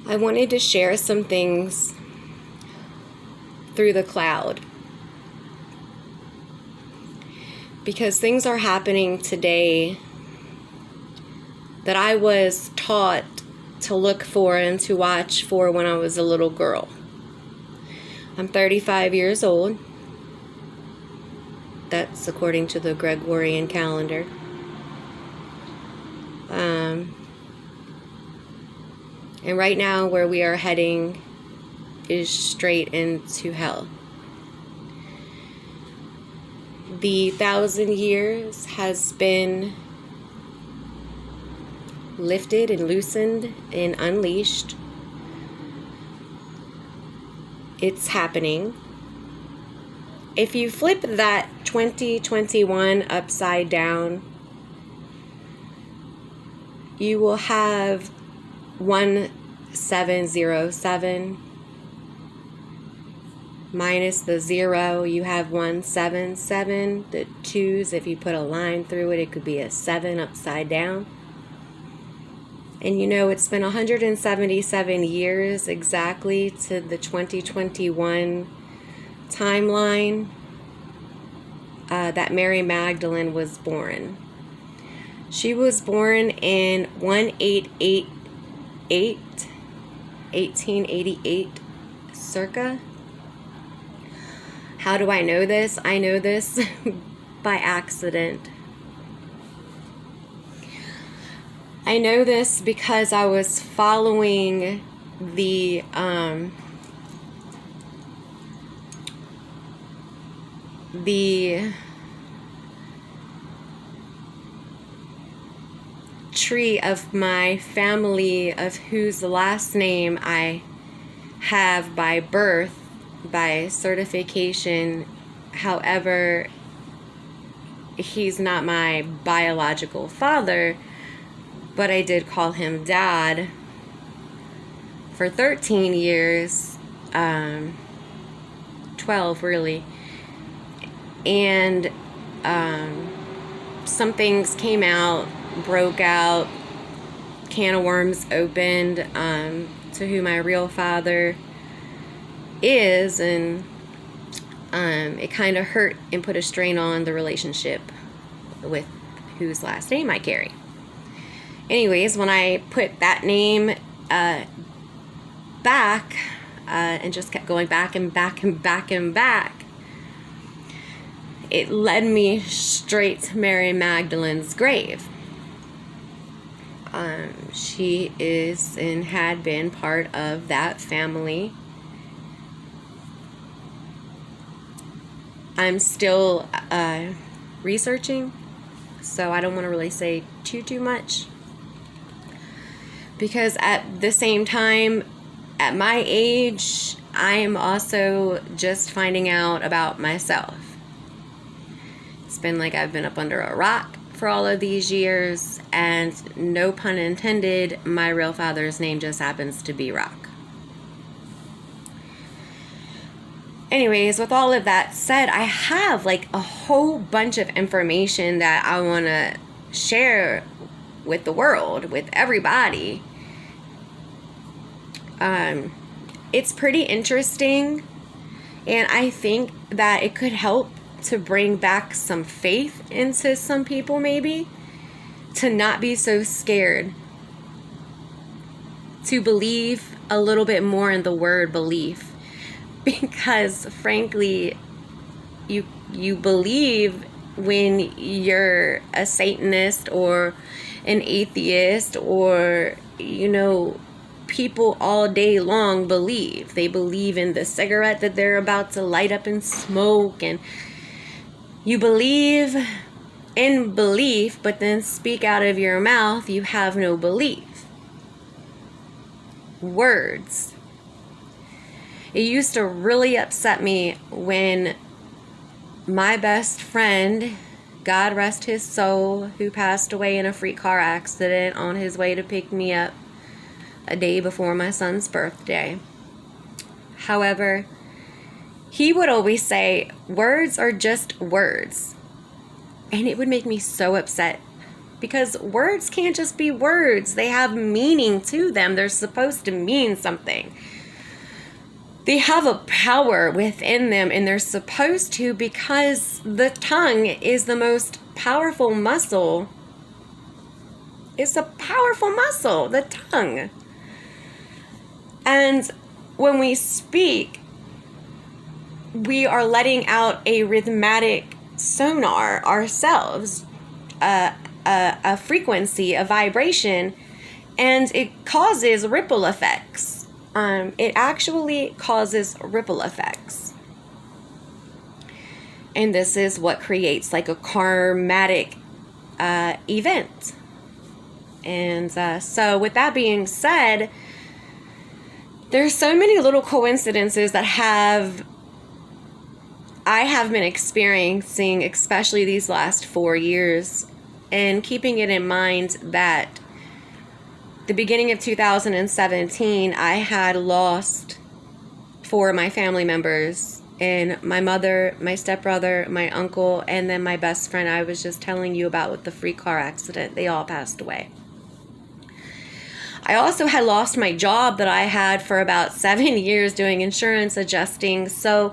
I wanted to share some things through the cloud, because things are happening today that I was taught to look for and to watch for when I was a little girl. I'm 35 years old. That's according to the Gregorian calendar. And right now where we are heading is straight into hell. The 1,000 years has been lifted and loosened and unleashed. It's happening. If you flip that 2021 upside down, you will have 1707 minus the 0, you have 177. The 2s, if you put a line through it, it could be a 7 upside down. And you know, it's been 177 years exactly to the 2021 timeline that Mary Magdalene was born. She was born in 1888, circa. How do I know this? I know this by accident. I know this because I was following the tree of my family, of whose last name I have by birth, by certification. However, he's not my biological father, but I did call him Dad for 13 years, 12 really. And some things came out, broke out, can of worms opened to who my real father is, and it kind of hurt and put a strain on the relationship with whose last name I carry. Anyways, when I put that name back and just kept going back and back and back and back, it led me straight to Mary Magdalene's grave. She is and had been part of that family. I'm still researching, so I don't want to really say too much, because at the same time, at my age, I am also just finding out about myself. It's been like I've been up under a rock for all of these years, and no pun intended, my real father's name just happens to be Rock. Anyways, with all of that said, I have like a whole bunch of information that I want to share with the world, with everybody. It's pretty interesting, and I think that it could help to bring back some faith into some people, maybe, to not be so scared, to believe a little bit more in the word belief, because frankly, you believe when you're a Satanist or an atheist, or people all day long believe. They believe in the cigarette that they're about to light up and smoke, and you believe in belief, but then speak out of your mouth, you have no belief. Words. It used to really upset me when my best friend, God rest his soul, who passed away in a freak car accident on his way to pick me up a day before my son's birthday. However, he would always say, words are just words. And it would make me so upset, because words can't just be words. They have meaning to them. They're supposed to mean something. They have a power within them, and they're supposed to, because the tongue is the most powerful muscle. It's a powerful muscle, the tongue. And when we speak, we are letting out a rhythmic sonar ourselves, a frequency, a vibration, and it causes ripple effects. It actually causes ripple effects. And this is what creates like a karmatic event. And so with that being said, there's so many little coincidences that I have been experiencing, especially these last 4 years, and keeping it in mind that the beginning of 2017, I had lost 4 of my family members, and my mother, my stepbrother, my uncle, and then my best friend I was just telling you about with the freak car accident. They all passed away. I also had lost my job that I had for about 7 years doing insurance adjusting. So,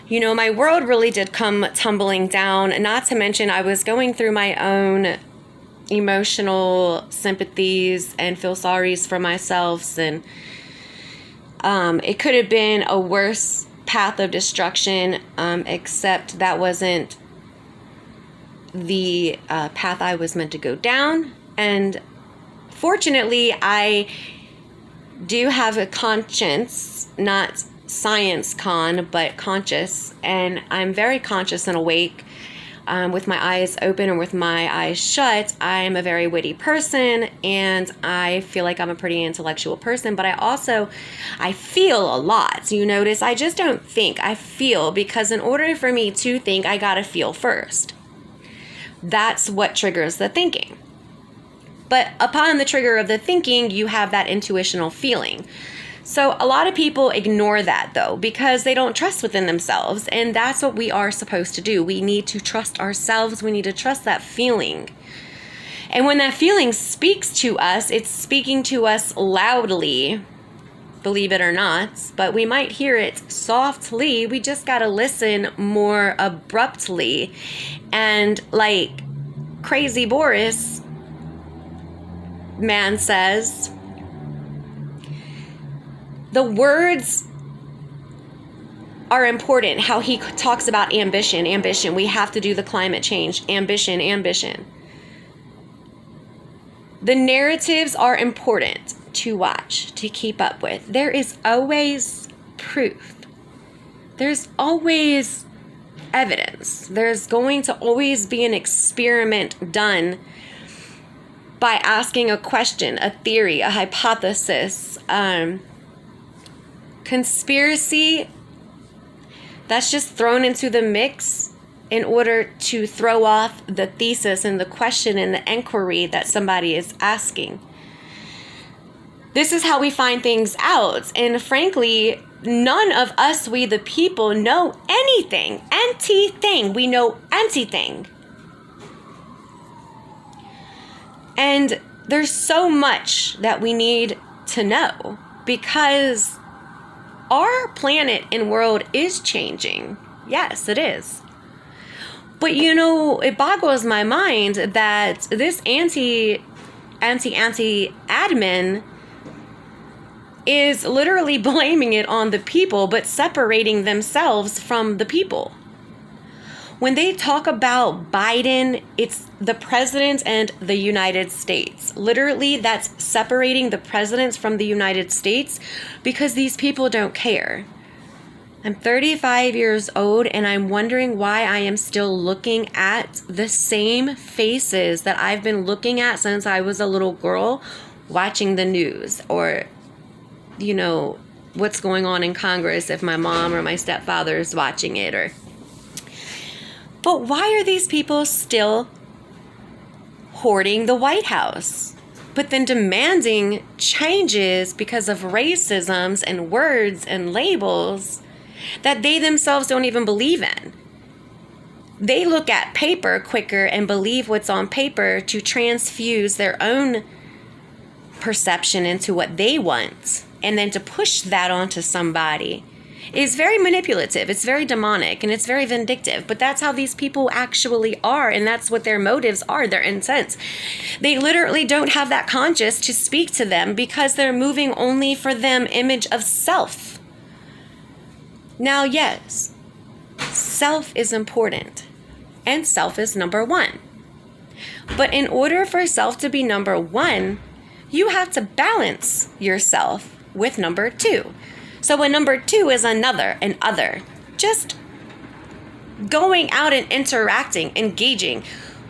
you know, my world really did come tumbling down. Not to mention I was going through my own emotional sympathies and feel sorries for myself. And it could have been a worse path of destruction, except that wasn't the path I was meant to go down. And fortunately, I do have a conscience, not science con, but conscious, and I'm very conscious and awake. With my eyes open and with my eyes shut, I'm a very witty person, and I feel like I'm a pretty intellectual person, but I feel a lot. So you notice I just don't think, I feel, because in order for me to think, I gotta feel first. That's what triggers the thinking. But upon the trigger of the thinking, you have that intuitional feeling. So a lot of people ignore that, though, because they don't trust within themselves. And that's what we are supposed to do. We need to trust ourselves. We need to trust that feeling. And when that feeling speaks to us, it's speaking to us loudly, believe it or not. But we might hear it softly. We just got to listen more abruptly. And like Crazy Boris man says, the words are important. How he talks about ambition. We have to do the climate change. Ambition. The narratives are important to watch, to keep up with. There is always proof. There's always evidence. There's going to always be an experiment done by asking a question, a theory, a hypothesis, conspiracy that's just thrown into the mix in order to throw off the thesis and the question and the inquiry that somebody is asking. This is how we find things out. And frankly, none of us, we the people, know anything. Anti-thing. We know anti-thing. And there's so much that we need to know, because our planet and world is changing. Yes, it is. But you know, it boggles my mind that this anti-admin is literally blaming it on the people, but separating themselves from the people. When they talk about Biden, it's the president and the United States. Literally, that's separating the presidents from the United States, because these people don't care. I'm 35 years old, and I'm wondering why I am still looking at the same faces that I've been looking at since I was a little girl, watching the news, or, you know, what's going on in Congress if my mom or my stepfather is watching it, or... But why are these people still hoarding the White House, but then demanding changes because of racisms and words and labels that they themselves don't even believe in? they look at paper quicker and believe what's on paper to transfuse their own perception into what they want, and then to push that onto somebody. Is very manipulative, it's very demonic, and it's very vindictive. But that's how these people actually are, and that's what their motives are, their intents. They literally don't have that conscience to speak to them because they're moving only for them image of self. Now, yes, self is important, and self is number one. But in order for self to be number one, you have to balance yourself with number two. So when number two is another and other, just going out and interacting, engaging,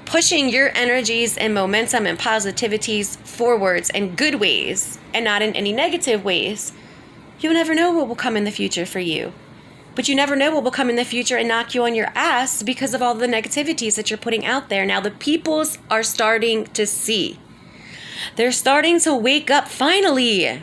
pushing your energies and momentum and positivities forwards in good ways and not in any negative ways, you'll never know what will come in the future for you. But you never know what will come in the future and knock you on your ass because of all the negativities that you're putting out there. Now the peoples are starting to see. They're starting to wake up finally.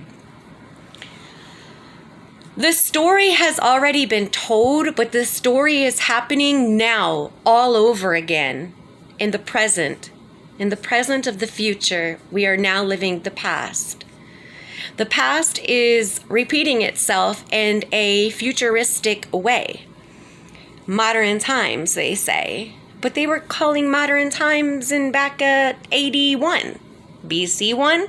The story has already been told, but the story is happening now all over again in the present. In the present of the future, we are now living the past. The past is repeating itself in a futuristic way. Modern times, they say. But they were calling modern times in back at 81. BC 1?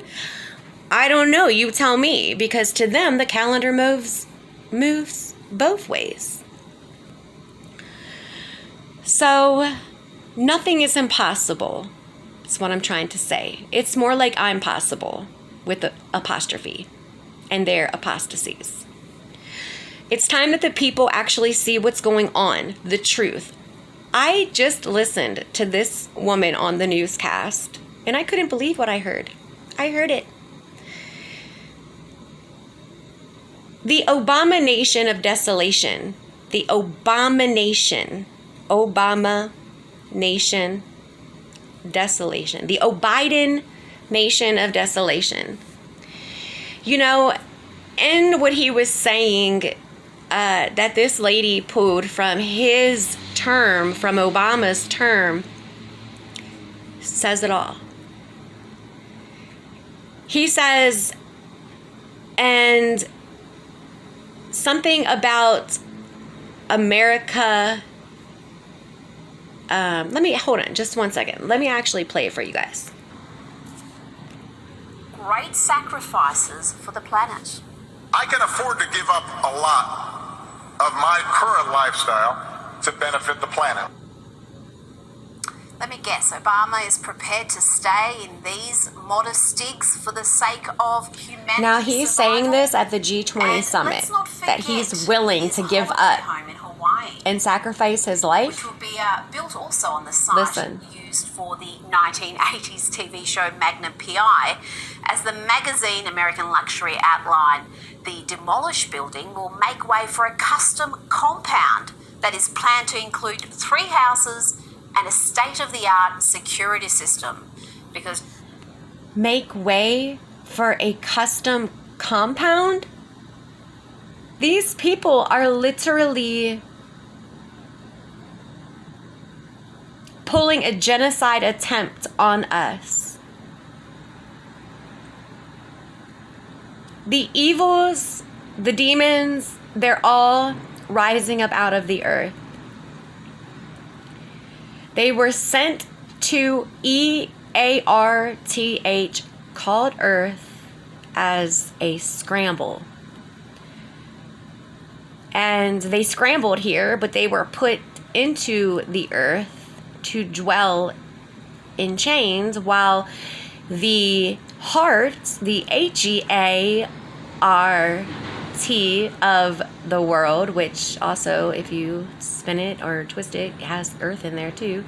I don't know, you tell me. Because to them, the calendar moves both ways. So, nothing is impossible. That's what I'm trying to say. It's more like I'm possible with the apostrophe and their apostasies. It's time that the people actually see what's going on, the truth. I just listened to this woman on the newscast and I couldn't believe what I heard. I heard it. The abomination of desolation. The abomination. Obama nation. Desolation. The Biden nation of desolation. You know, and what he was saying that this lady pulled from his term, from Obama's term, says it all. He says, and something about America. Hold on just 1 second. Let me actually play it for you guys. Great sacrifices for the planet. I can afford to give up a lot of my current lifestyle to benefit the planet. Let me guess, Obama is prepared to stay in these modest sticks for the sake of humanity. Now he's saying this at the G20 summit, that he's willing to give up and sacrifice his life. Which will be built also on the site used for the 1980s TV show Magnum P.I. As the magazine American Luxury outlined, the demolished building will make way for a custom compound that is planned to include 3 houses and a state-of-the-art security system. Because make way for a custom compound? These people are literally pulling a genocide attempt on us. The evils, the demons, they're all rising up out of the earth. They were sent to EARTH, called Earth, as a scramble. And they scrambled here, but they were put into the earth to dwell in chains, while the heart, the HEART of the world, which also, if you spin it or twist it, has earth in there too.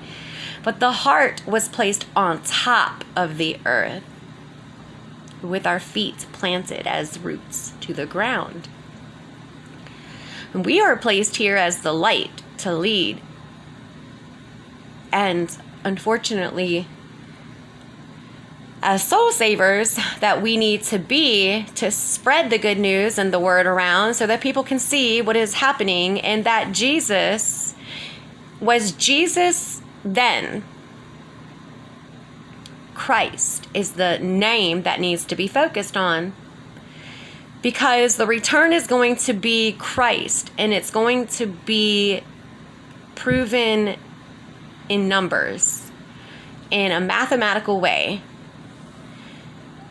But the heart was placed on top of the earth with our feet planted as roots to the ground. And we are placed here as the light to lead. And unfortunately, as soul savers that we need to be to spread the good news and the word around so that people can see what is happening, and that Jesus Was Jesus then? Christ is the name that needs to be focused on, because the return is going to be Christ, and it's going to be proven in numbers, in a mathematical way,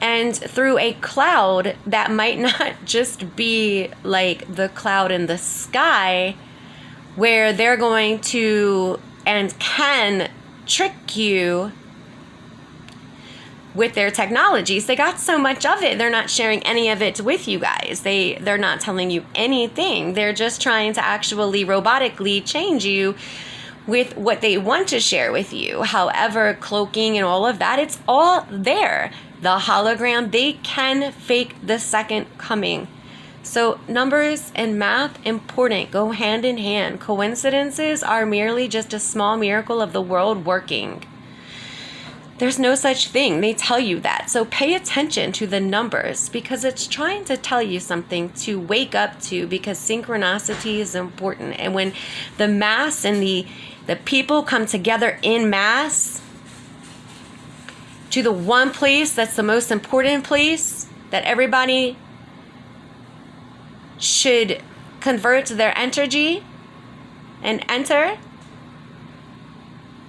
and through a cloud that might not just be like the cloud in the sky, where they're going to and can trick you with their technologies. They got so much of it, they're not sharing any of it with you guys. They're not telling you anything. They're just trying to actually robotically change you with what they want to share with you. However, cloaking and all of that, it's all there. The hologram, they can fake the second coming. So numbers and math, important, go hand in hand. Coincidences are merely just a small miracle of the world working. There's no such thing. They tell you that. So pay attention to the numbers, because it's trying to tell you something to wake up to, because synchronicity is important. And when the mass and the people come together in mass to the one place that's the most important place that everybody should convert their energy and enter,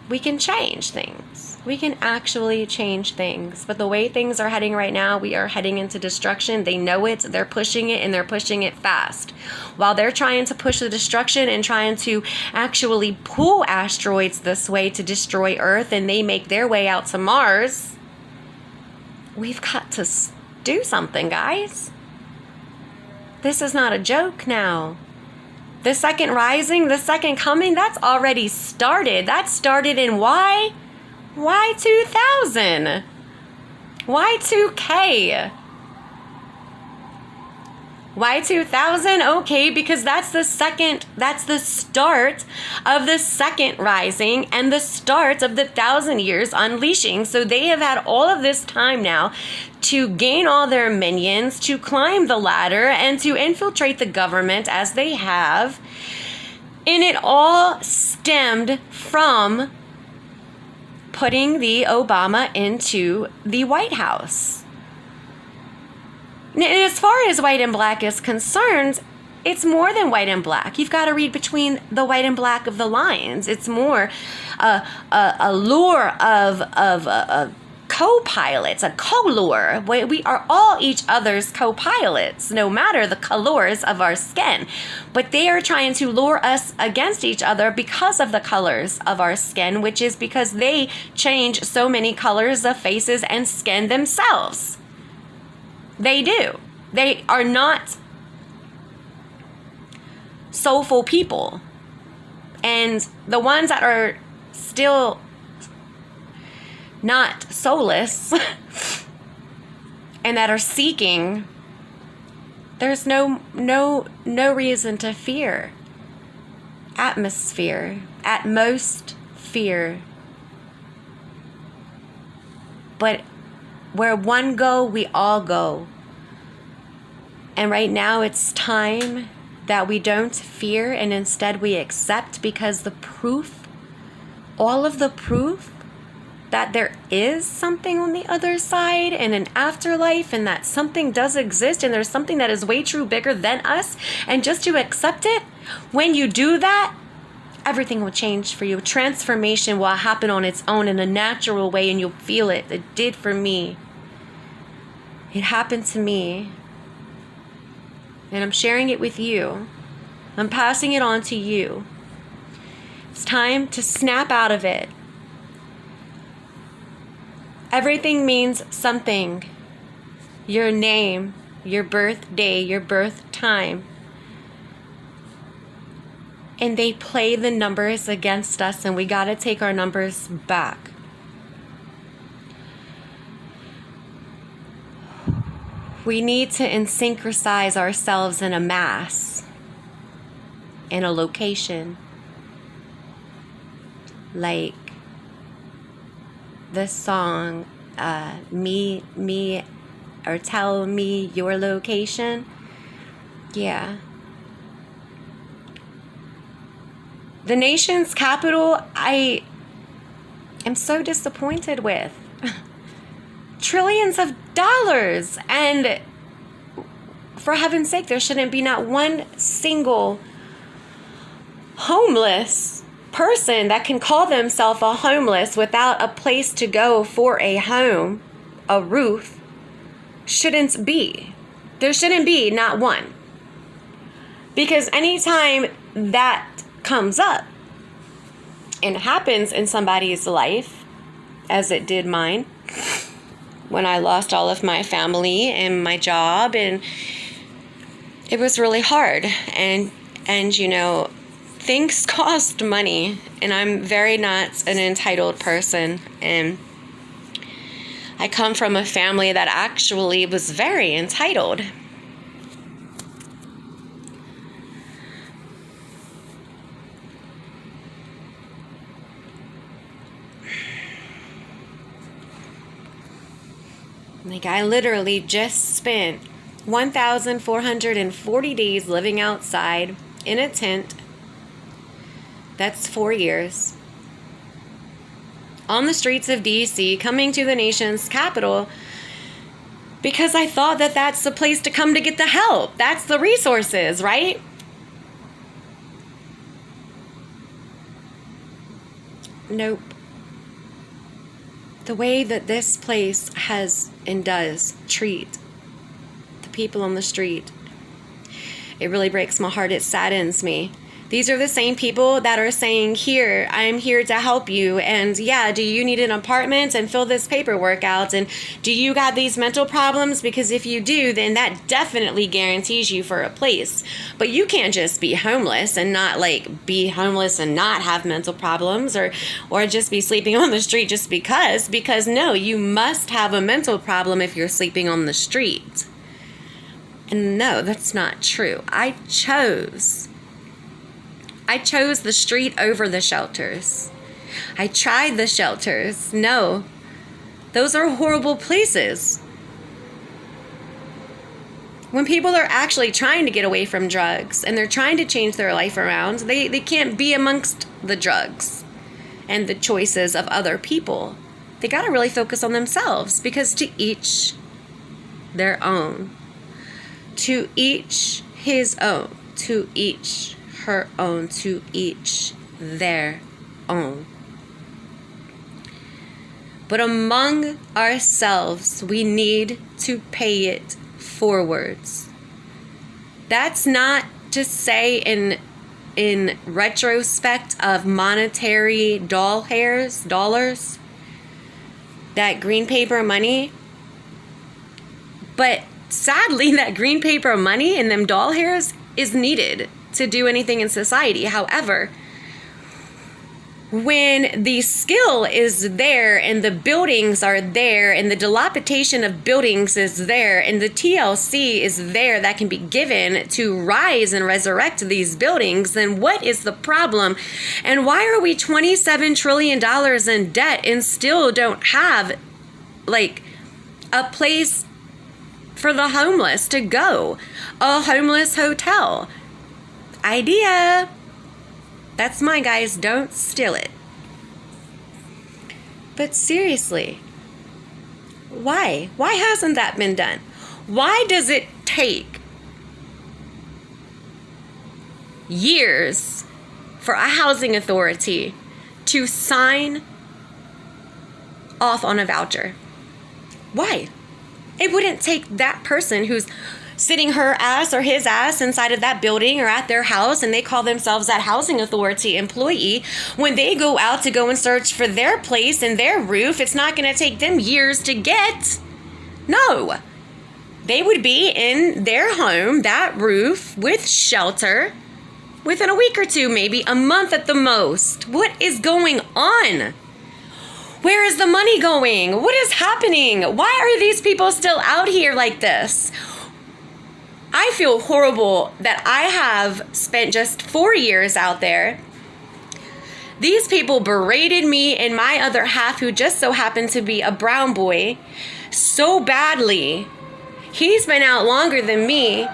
we can change things. We can actually change things. But the way things are heading right now, we are heading into destruction. They know it. They're pushing it, and they're pushing it fast. While they're trying to push the destruction and trying to actually pull asteroids this way to destroy Earth, and they make their way out to Mars, we've got to do something, guys. This is not a joke now. The second rising, the second coming, that's already started. That started in Y2000. Y2K. Y2000, okay, because that's the start of the second rising and the start of the 1,000 years unleashing. So they have had all of this time now to gain all their minions, to climb the ladder, and to infiltrate the government as they have. And it all stemmed from putting the Obama into the White House. And as far as white and black is concerned, it's more than white and black. You've got to read between the white and black of the lines. It's more a lure of co-pilots, a co-lure. We are all each other's co-pilots, no matter the colors of our skin. But they are trying to lure us against each other because of the colors of our skin, which is because they change so many colors of faces and skin themselves. They do. They are not soulful people. And the ones that are still not soulless and that are seeking, there's no reason to fear. Atmosphere, at most fear. But where one go, we all go. And right now it's time that we don't fear and instead we accept, because the proof, all of the proof that there is something on the other side and an afterlife, and that something does exist, and there's something that is way true bigger than us, and just to accept it, when you do that, everything will change for you. Transformation will happen on its own in a natural way, and you'll feel it. It did for me. It happened to me. And I'm sharing it with you. I'm passing it on to you. It's time to snap out of it. Everything means something. Your name, your birthday, your birth time. And they play the numbers against us, and we got to take our numbers back. We need to synchronize ourselves in a mass, in a location. Like this song, me, or tell me your location. Yeah. The nation's capital, I am so disappointed with. Trillions of dollars. And for heaven's sake, there shouldn't be not one single homeless person that can call themselves a homeless without a place to go for a home, a roof. Shouldn't be. There shouldn't be not one. Because anytime that comes up and happens in somebody's life, as it did mine, when I lost all of my family and my job, and it was really hard. And you know, things cost money, and I'm very not an entitled person, and I come from a family that actually was very entitled. Like, I literally just spent 1,440 days living outside in a tent. That's 4 years. On the streets of DC, coming to the nation's capital, because I thought that that's the place to come to get the help. That's the resources, right? Nope. The way that this place has and does treat the people on the street, it really breaks my heart. It saddens me. These are the same people that are saying, here, I'm here to help you. And yeah, do you need an apartment and fill this paperwork out? And do you got these mental problems? Because if you do, then that definitely guarantees you for a place. But you can't just be homeless and not be homeless and not have mental problems, or just be sleeping on the street just because no, you must have a mental problem if you're sleeping on the street. And no, that's not true. I chose the street over the shelters. I tried the shelters. No, those are horrible places. When people are actually trying to get away from drugs and they're trying to change their life around, they can't be amongst the drugs and the choices of other people. They got to really focus on themselves, because to each their own. To each his own. To each her own, to each their own. But among ourselves, we need to pay it forwards. That's not to say in retrospect of monetary dollars, that green paper money. But sadly, that green paper money and them doll hairs is needed to do anything in society. However, when the skill is there and the buildings are there and the dilapidation of buildings is there and the TLC is there that can be given to rise and resurrect these buildings, then what is the problem? And why are we $27 trillion in debt and still don't have a place for the homeless to go? A homeless hotel. Idea. That's mine, guys. Don't steal it. But seriously, why? Why hasn't that been done? Why does it take years for a housing authority to sign off on a voucher? Why? It wouldn't take that person who's sitting her ass or his ass inside of that building or at their house, and they call themselves that housing authority employee. When they go out to go and search for their place and their roof, it's not going to take them years to get. No. They would be in their home, that roof, with shelter within a week or two, maybe a month at the most. What is going on? Where is the money going? What is happening? Why are these people still out here like this? I feel horrible that I have spent just 4 years out there. These people berated me and my other half, who just so happened to be a brown boy, so badly. He's been out longer than me.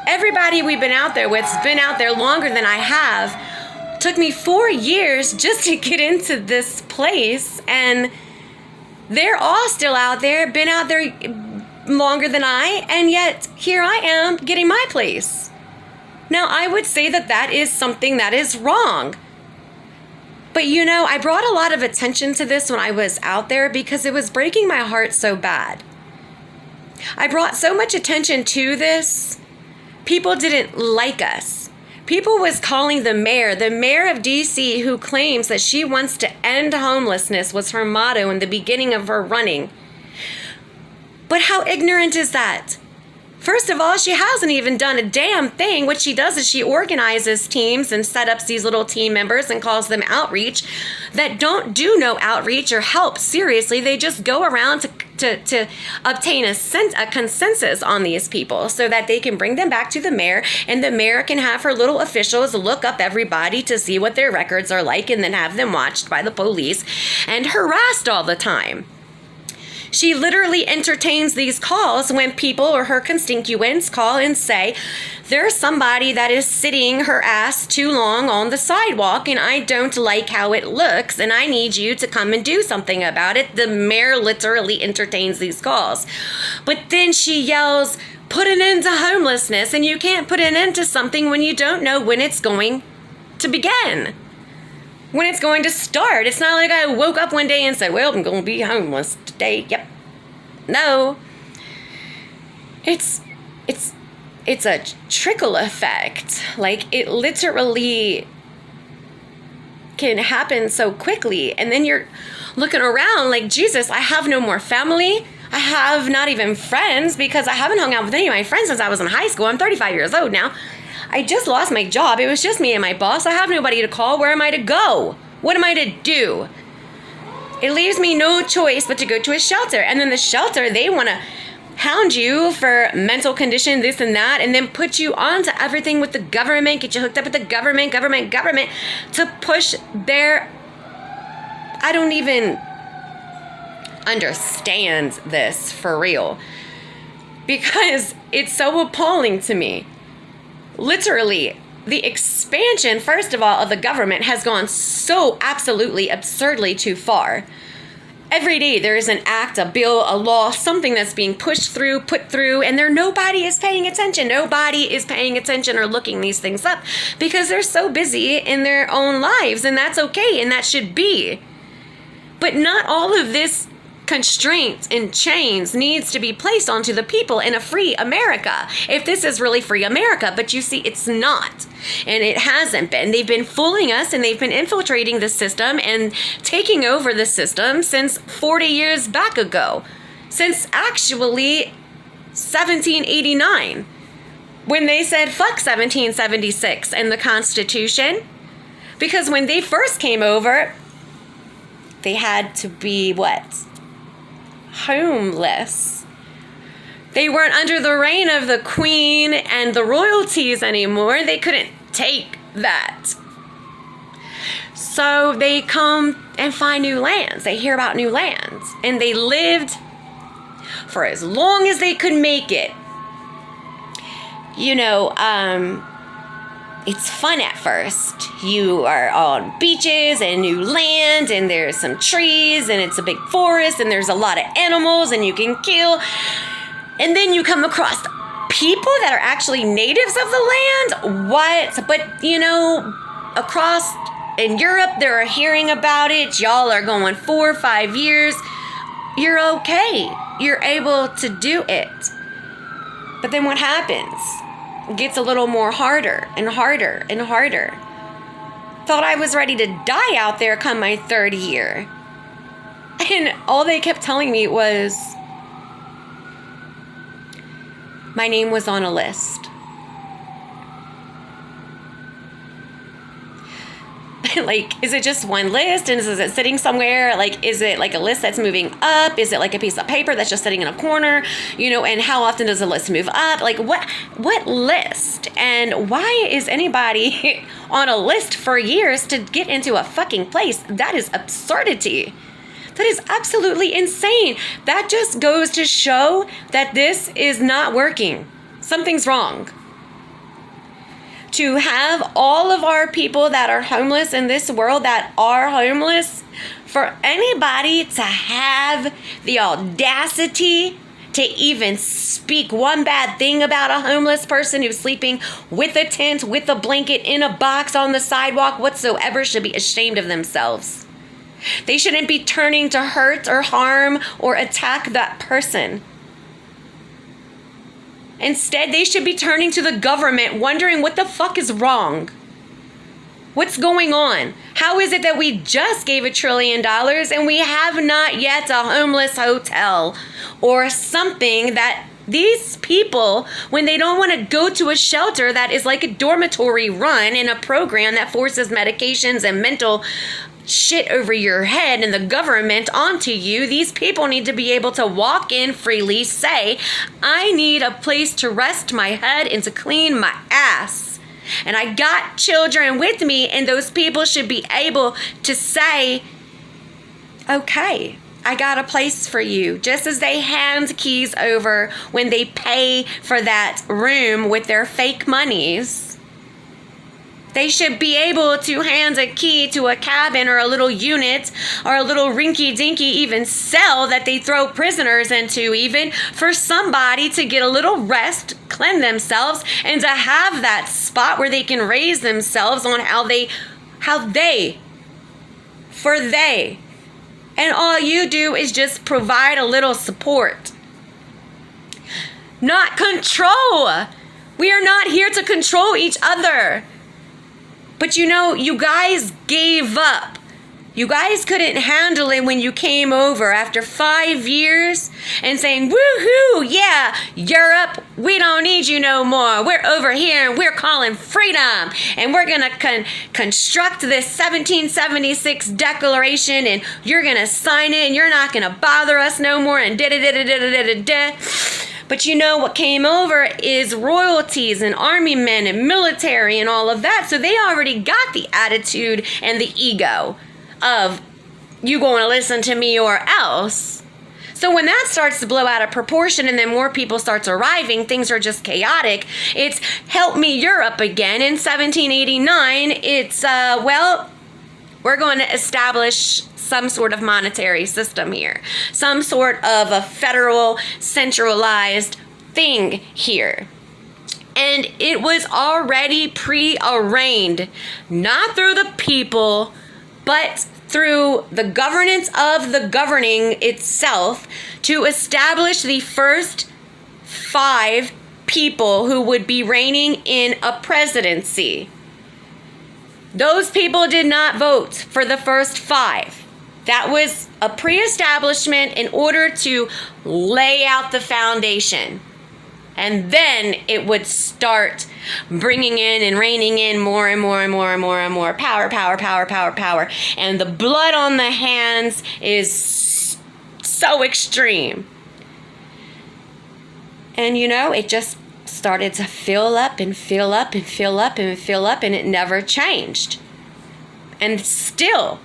Everybody we've been out there with's been out there longer than I have. Took me 4 years just to get into this place, and they're all still out there, been out there longer than I, and yet here I am getting my place. Now, I would say that that is something that is wrong. But you know, I brought a lot of attention to this when I was out there because it was breaking my heart so bad. I brought so much attention to this. People didn't like us. People was calling the mayor of DC, who claims that she wants to end homelessness, was her motto in the beginning of her running. But how ignorant is that? First of all, she hasn't even done a damn thing. What she does is she organizes teams and set up these little team members and calls them outreach that don't do no outreach or help. Seriously, they just go around to obtain a consensus on these people so that they can bring them back to the mayor, and the mayor can have her little officials look up everybody to see what their records are like and then have them watched by the police and harassed all the time. She literally entertains these calls when people or her constituents call and say, there's somebody that is sitting her ass too long on the sidewalk and I don't like how it looks and I need you to come and do something about it. The mayor literally entertains these calls. But then she yells, put an end to homelessness, and you can't put an end to something when you don't know when it's going to begin. When it's going to start. It's not like I woke up one day and said, well, I'm going to be homeless today. Yep. No. It's a trickle effect. Like, it literally can happen so quickly. And then you're looking around like, Jesus, I have no more family. I have not even friends because I haven't hung out with any of my friends since I was in high school. I'm 35 years old now. I just lost my job. It was just me and my boss. I have nobody to call. Where am I to go? What am I to do? It leaves me no choice but to go to a shelter. And then the shelter, they want to hound you for mental condition, this and that, and then put you on to everything with the government, get you hooked up with the government to push their... I don't even understand this for real because it's so appalling to me. Literally, the expansion, first of all, of the government has gone so absolutely absurdly too far. Every day there is an act, a bill, a law, something that's being pushed through, put through, and nobody is paying attention. Nobody is paying attention or looking these things up because they're so busy in their own lives, and that's okay, and that should be. But not all of this constraints and chains needs to be placed onto the people in a free America. If this is really free America, but you see, it's not. And it hasn't been. They've been fooling us and they've been infiltrating the system and taking over the system since 40 years back ago. Since actually 1789. When they said fuck 1776 and the Constitution. Because when they first came over, they had to be what? Homeless. They weren't under the reign of the queen and the royalties anymore. They couldn't take that. So they come and find new lands. They hear about new lands. And they lived for as long as they could make it. You know, it's fun at first. You are on beaches and new land and there's some trees and it's a big forest and there's a lot of animals and you can kill. And then you come across people that are actually natives of the land. What? But, you know, across in Europe, they're hearing about it. Y'all are going 4 or 5 years. You're okay. You're able to do it. But then what happens? It gets a little more harder and harder and harder. Thought I was ready to die out there come my 3rd year. And all they kept telling me was my name was on a list. Like, is it just one list? And is it sitting somewhere? Like, is it like a list that's moving up? Is it like a piece of paper that's just sitting in a corner? You know, and how often does a list move up? Like, what list? And why is anybody on a list for years to get into a fucking place? That is absurdity. That is absolutely insane. That just goes to show that this is not working. Something's wrong. to have all of our people that are homeless in this world that are homeless, for anybody to have the audacity to even speak one bad thing about a homeless person who's sleeping with a tent, with a blanket, in a box, on the sidewalk, whatsoever, should be ashamed of themselves. They shouldn't be turning to hurt or harm or attack that person. Instead, they should be turning to the government, wondering what the fuck is wrong. What's going on? How is it that we just gave $1 trillion and we have not yet a homeless hotel or something that these people, when they don't want to go to a shelter that is like a dormitory run in a program that forces medications and mental shit over your head and the government onto you, these people need to be able to walk in freely, say, I need a place to rest my head and to clean my ass. And I got children with me, and those people should be able to say, okay, I got a place for you. Just as they hand keys over when they pay for that room with their fake monies. They should be able to hand a key to a cabin or a little unit or a little rinky-dinky even cell that they throw prisoners into, even for somebody to get a little rest, cleanse themselves, and to have that spot where they can raise themselves on how they. And all you do is just provide a little support. Not control. We are not here to control each other. But you know, you guys gave up. You guys couldn't handle it when you came over after 5 years and saying, woohoo, yeah, Europe, we don't need you no more. We're over here and we're calling freedom. And we're going to construct this 1776 declaration and you're going to sign it and you're not going to bother us no more and da-da-da-da-da-da-da-da. But you know what came over is royalties and army men and military and all of that. So they already got the attitude and the ego of you going to listen to me or else. So when that starts to blow out of proportion and then more people starts arriving, things are just chaotic. It's help me Europe again. In 1789, it's, we're going to establish some sort of monetary system here, some sort of a federal centralized thing here. And it was already prearranged, not through the people, but through the governance of the governing itself, to establish the first 5 people who would be reigning in a presidency. Those people did not vote for the first 5. That was a pre-establishment in order to lay out the foundation. And then it would start bringing in and reining in more and more and more and more and more power. And the blood on the hands is so extreme. And you know, it just started to fill up and fill up and fill up and fill up, and it never changed. And still,